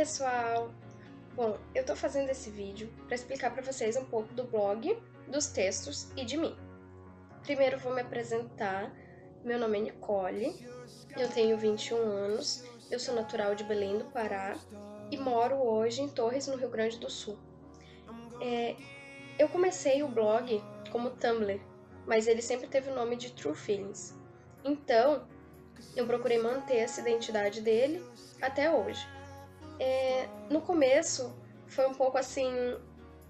pessoal! Bom, eu tô fazendo esse vídeo para explicar para vocês um pouco do blog, dos textos e de mim. Primeiro vou me apresentar. Meu nome é Nicole, eu tenho 21 anos, eu sou natural de Belém do Pará e moro hoje em Torres, no Rio Grande do Sul. Eu comecei o blog como Tumblr, mas ele sempre teve o nome de True Feelings. Então, eu procurei manter essa identidade dele até hoje. No começo foi um pouco assim,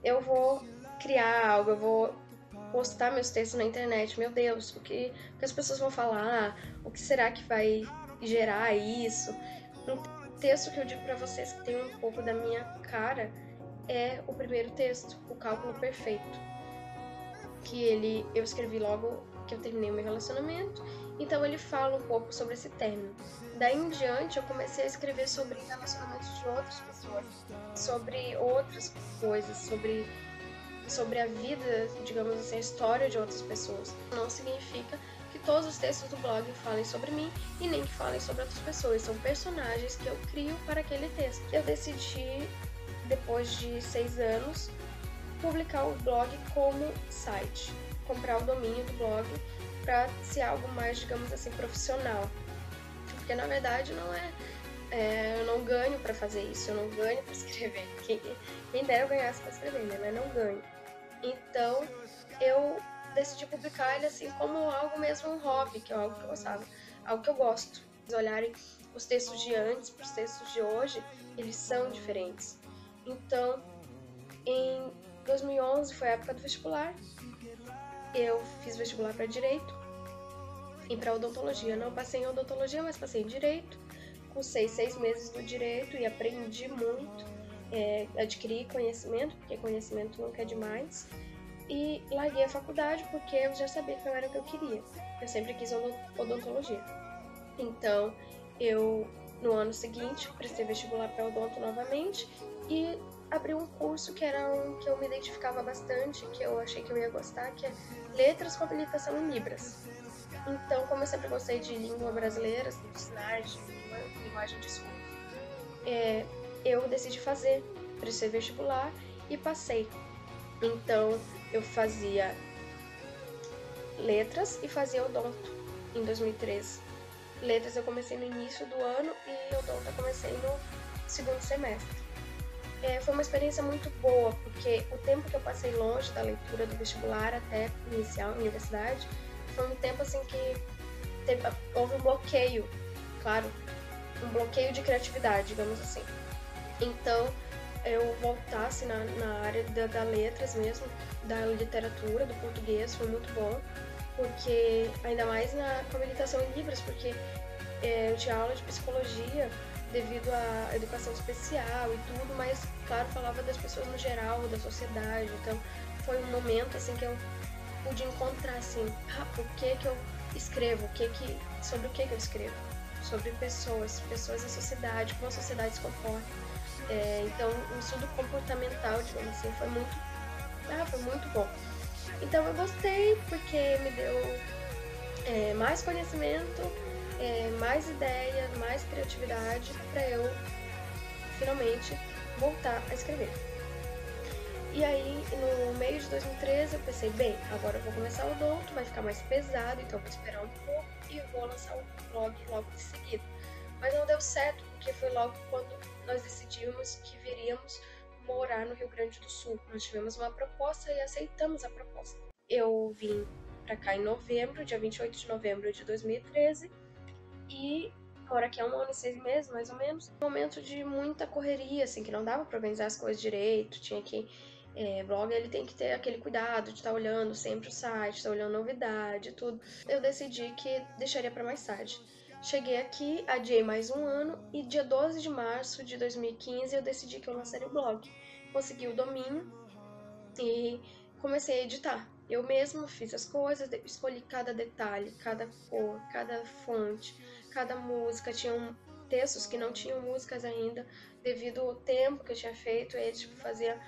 eu vou criar algo, eu vou postar meus textos na internet, meu Deus, o que as pessoas vão falar, o que será que vai gerar isso? Um texto que eu digo para vocês que tem um pouco da minha cara é o primeiro texto, O Cálculo Perfeito, que eu escrevi logo que eu terminei o meu relacionamento, então ele fala um pouco sobre esse término. Daí em diante eu comecei a escrever sobre relacionamentos de outras pessoas, sobre outras coisas, sobre a vida, digamos assim, a história de outras pessoas. Não significa que todos os textos do blog falem sobre mim e nem que falem sobre outras pessoas, são personagens que eu crio para aquele texto. Eu decidi, depois de 6 anos, publicar o blog como site, comprar o domínio do blog para ser algo mais, digamos assim, profissional. Porque na verdade eu não ganho para fazer isso, eu não ganho para escrever. Quem dera eu ganhasse para escrever, né? Mas não ganho. Então eu decidi publicar ele assim como algo mesmo, um hobby, que é algo que eu gostava, algo que eu gosto. Se olharem os textos de antes para os textos de hoje, eles são diferentes. Então, em 2011 foi a época do vestibular. Eu fiz vestibular para Direito e para Odontologia. Não passei em Odontologia, mas passei em Direito. Cursei 6 meses do Direito e aprendi muito. Adquiri conhecimento, porque conhecimento nunca é demais. E larguei a faculdade porque eu já sabia que não era o que eu queria. Eu sempre quis Odontologia. Então, no ano seguinte, prestei vestibular para Odonto novamente e abri um curso que era um que eu me identificava bastante, que eu achei que eu ia gostar, que é Letras com Habilitação em Libras. Então, como eu sempre gostei de língua brasileira, de sinais, de linguagem de som, eu decidi fazer, prestei vestibular e passei. Então, eu fazia letras e fazia odonto em 2013. Letras eu comecei no início do ano e odonto eu comecei no segundo semestre. Foi uma experiência muito boa, porque o tempo que eu passei longe da leitura do vestibular até iniciar a universidade foi um tempo assim que houve um bloqueio, claro, um bloqueio de criatividade, digamos assim. Então, eu voltasse na área da letras mesmo, da literatura, do português, foi muito bom, porque ainda mais com habilitação em Libras, porque eu tinha aula de psicologia devido à educação especial e tudo, mas, claro, falava das pessoas no geral, da sociedade, então foi um momento, assim, que eu pude encontrar, assim, o que eu escrevo, sobre o que eu escrevo, sobre pessoas da sociedade, como a sociedade se comporta. Então, um estudo comportamental, digamos assim, foi muito bom. Então, eu gostei porque me deu mais conhecimento, mais ideia, mais criatividade para eu finalmente voltar a escrever. E aí, no meio de 2013, eu pensei, bem, agora eu vou começar o odonto, vai ficar mais pesado, então eu vou esperar um pouco e eu vou lançar o blog logo em seguida. Mas não deu certo, porque foi logo quando nós decidimos que viríamos morar no Rio Grande do Sul. Nós tivemos uma proposta e aceitamos a proposta. Eu vim pra cá em novembro, dia 28 de novembro de 2013, e moro aqui há 1 ano e 6 meses, mais ou menos. Um momento de muita correria, assim, que não dava pra organizar as coisas direito, tinha que... blog, ele tem que ter aquele cuidado de estar olhando sempre o site, estar olhando novidade e tudo. Eu decidi que deixaria pra mais tarde. Cheguei aqui, adiei mais 1 ano e dia 12 de março de 2015 eu decidi que eu lançaria o blog. Consegui o domínio e comecei a editar. Eu mesma fiz as coisas, escolhi cada detalhe, cada cor, cada fonte, cada música. Tinham textos que não tinham músicas ainda, devido ao tempo que eu tinha feito. Ele fazia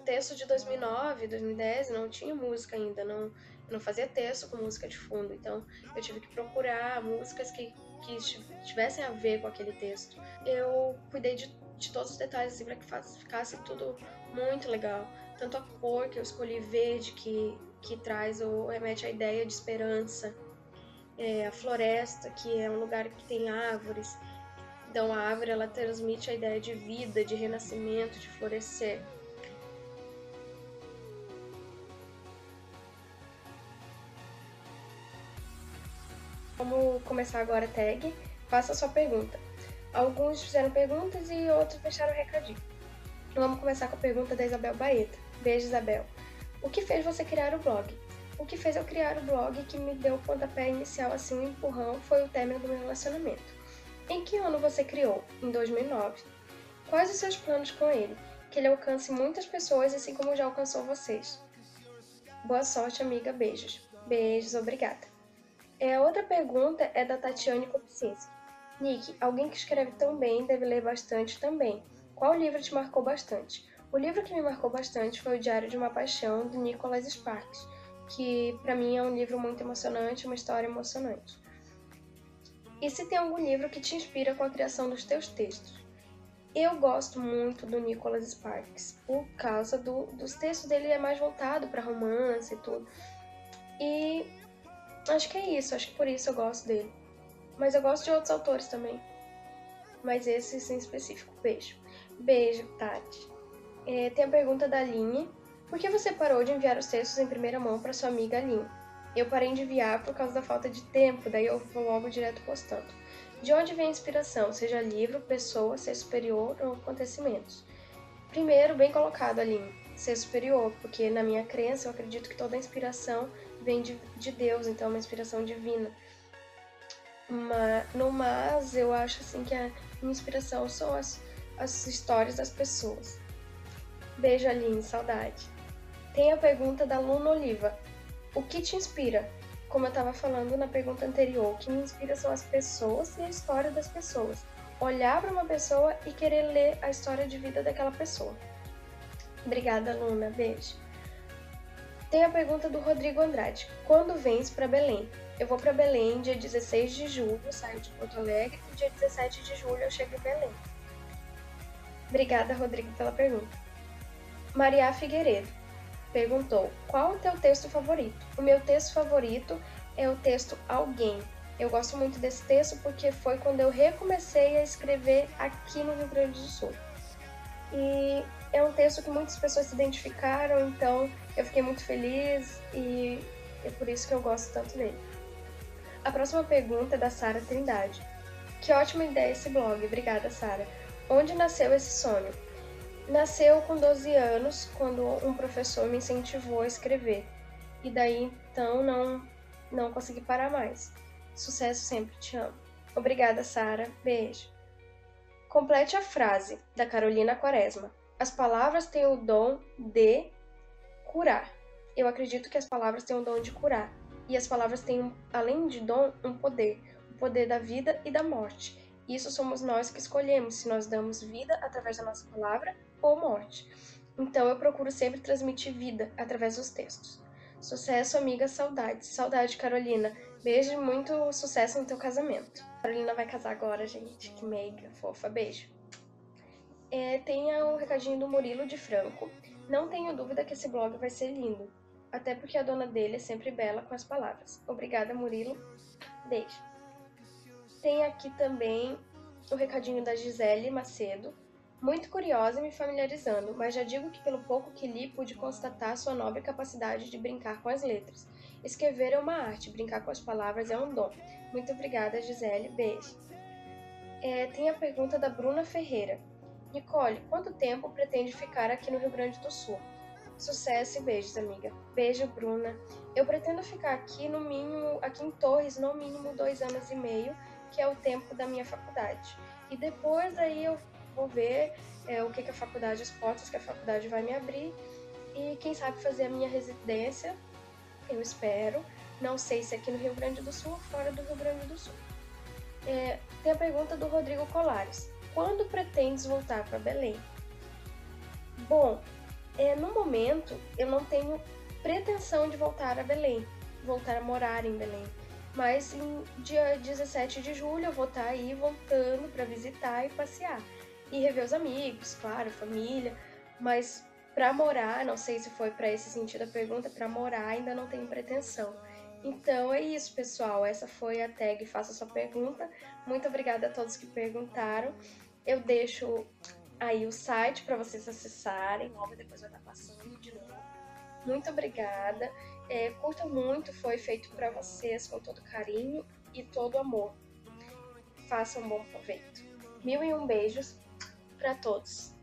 texto de 2009, 2010, não tinha música ainda, eu não fazia texto com música de fundo, então eu tive que procurar músicas que tivessem a ver com aquele texto. Eu cuidei de todos os detalhes, assim, para que ficasse tudo muito legal. Tanto a cor que eu escolhi verde, que traz ou remete à ideia de esperança. A floresta, que é um lugar que tem árvores. Então a árvore ela transmite a ideia de vida, de renascimento, de florescer. Vamos começar agora a tag. Faça a sua pergunta. Alguns fizeram perguntas e outros deixaram recadinho. Vamos começar com a pergunta da Isabel Baeta. Beijo, Isabel. O que fez você criar o blog? O que fez eu criar o blog que me deu o pontapé inicial, assim, um empurrão, foi o término do meu relacionamento. Em que ano você criou? Em 2009. Quais os seus planos com ele? Que ele alcance muitas pessoas, assim como já alcançou vocês. Boa sorte, amiga. Beijos. Beijos, obrigada. A outra pergunta é da Tatiane Kopcinski. Nick, alguém que escreve tão bem deve ler bastante também. Qual livro te marcou bastante? O livro que me marcou bastante foi O Diário de uma Paixão, do Nicholas Sparks, que para mim é um livro muito emocionante, uma história emocionante. E se tem algum livro que te inspira com a criação dos teus textos? Eu gosto muito do Nicholas Sparks, por causa dos textos dele é mais voltado para romance e tudo. E acho que é isso, acho que por isso eu gosto dele. Mas eu gosto de outros autores também. Mas esse em específico. Beijo. Beijo, Tati. Tem a pergunta da Aline. Por que você parou de enviar os textos em primeira mão para sua amiga Aline? Eu parei de enviar por causa da falta de tempo, daí eu vou logo direto postando. De onde vem a inspiração? Seja livro, pessoa, ser superior ou acontecimentos? Primeiro, bem colocado, Aline. Ser superior, porque na minha crença eu acredito que toda a inspiração vem de Deus, então é uma inspiração divina. Mas eu acho assim que a minha inspiração são as histórias das pessoas. Beijo, Aline, saudade. Tem a pergunta da Luna Oliva. O que te inspira? Como eu estava falando na pergunta anterior, o que me inspira são as pessoas e a história das pessoas. Olhar para uma pessoa e querer ler a história de vida daquela pessoa. Obrigada, Luna. Beijo. Tem a pergunta do Rodrigo Andrade. Quando vens para Belém? Eu vou para Belém dia 16 de julho, saio de Porto Alegre e dia 17 de julho eu chego em Belém. Obrigada, Rodrigo, pela pergunta. Maria Figueiredo perguntou, qual o teu texto favorito? O meu texto favorito é o texto Alguém. Eu gosto muito desse texto porque foi quando eu recomecei a escrever aqui no Rio Grande do Sul. E é um texto que muitas pessoas se identificaram, então eu fiquei muito feliz e é por isso que eu gosto tanto dele. A próxima pergunta é da Sara Trindade. Que ótima ideia esse blog, obrigada, Sara. Onde nasceu esse sonho? Nasceu com 12 anos, quando um professor me incentivou a escrever. E daí, então, não consegui parar mais. Sucesso sempre, te amo. Obrigada, Sara. Beijo. Complete a frase, da Carolina Quaresma. As palavras têm o dom de curar. Eu acredito que as palavras têm o dom de curar. E as palavras têm, além de dom, um poder. O poder da vida e da morte. Isso somos nós que escolhemos, se nós damos vida através da nossa palavra ou morte. Então eu procuro sempre transmitir vida através dos textos. Sucesso, amiga, saudades. Saudade, Carolina. Beijo e muito sucesso no teu casamento. Carolina vai casar agora, gente. Que meiga, fofa. Beijo. Tem um recadinho do Murilo de Franco. Não tenho dúvida que esse blog vai ser lindo. Até porque a dona dele é sempre bela com as palavras. Obrigada, Murilo. Beijo. Tem aqui também o recadinho da Gisele Macedo. Muito curiosa e me familiarizando, mas já digo que pelo pouco que li pude constatar sua nobre capacidade de brincar com as letras. Escrever é uma arte, brincar com as palavras é um dom. Muito obrigada, Gisele. Beijo. Tem a pergunta da Bruna Ferreira. Nicole, quanto tempo pretende ficar aqui no Rio Grande do Sul? Sucesso e beijos, amiga. Beijo, Bruna. Eu pretendo ficar aqui no mínimo, aqui em Torres, no mínimo 2 anos e meio, que é o tempo da minha faculdade. E depois aí eu vou ver o que a faculdade, as portas que a faculdade vai me abrir e quem sabe fazer a minha residência, eu espero. Não sei se aqui no Rio Grande do Sul ou fora do Rio Grande do Sul. Tem a pergunta do Rodrigo Colares. Quando pretendes voltar para Belém? Bom, no momento eu não tenho pretensão de voltar a Belém, voltar a morar em Belém. Mas em dia 17 de julho eu vou estar aí voltando para visitar e passear. e rever os amigos, claro, família, mas para morar, não sei se foi para esse sentido a pergunta, para morar ainda não tenho pretensão. Então é isso, pessoal. Essa foi a tag Faça Sua Pergunta. Muito obrigada a todos que perguntaram. Eu deixo aí o site para vocês acessarem. Logo depois vai estar passando de novo. Muito obrigada. Curtam muito, foi feito para vocês com todo carinho e todo amor. Façam um bom proveito. 1001 beijos para todos.